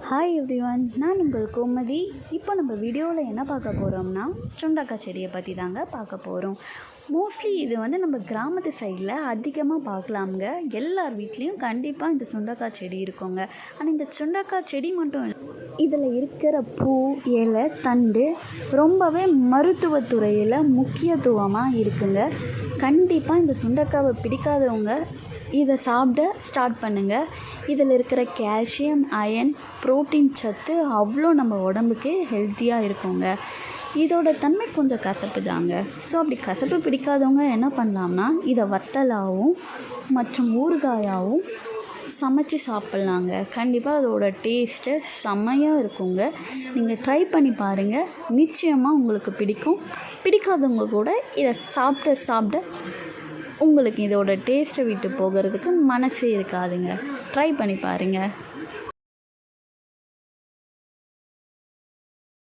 Hi everyone, நான் உங்கள் கோமதி. இப்போ நம்ம வீடியோவில் என்ன பார்க்க போகிறோம்னா சுண்டக்காய் செடியை பற்றி தாங்க பார்க்க போகிறோம். மோஸ்ட்லி இது நம்ம கிராமத்து சைடில் அதிகமாக பார்க்கலாமுங்க. எல்லார் வீட்லேயும் கண்டிப்பாக இந்த சுண்டக்காய் செடி இருக்குங்க. ஆனால் இந்த சுண்டக்காய் செடி மட்டும் இல்லை, இதில் இருக்கிற பூ, இலை, தண்டு ரொம்பவே மருத்துவத்துறையில் முக்கியத்துவமாக இருக்குங்க. கண்டிப்பாக இந்த சுண்டக்காவை பிடிக்காதவங்க இதை சாப்பிட ஸ்டார்ட் பண்ணுங்கள். இதில் இருக்கிற கால்சியம், அயன், புரோட்டீன் சத்து அவ்வளோ நம்ம உடம்புக்கு ஹெல்த்தியாக இருக்குங்க. இதோட தன்மை கொஞ்சம் கசப்பு தாங்க. ஸோ அப்படி கசப்பு பிடிக்காதவங்க என்ன பண்ணலாம்னா இதை வத்தலாகவும் மற்றும் ஊறுகாயாகவும் சமைச்சு சாப்பிட்லாங்க. கண்டிப்பாக அதோட டேஸ்ட்டு செம்மையாக இருக்குங்க. நீங்கள் ட்ரை பண்ணி பாருங்கள், நிச்சயமாக உங்களுக்கு பிடிக்கும். பிடிக்காதவங்க கூட இதை சாப்பிட உங்களுக்கு இதோட டேஸ்ட்டை விட்டு போகிறதுக்கு மனசே இருக்காதுங்க. ட்ரை பண்ணி பாருங்கள்.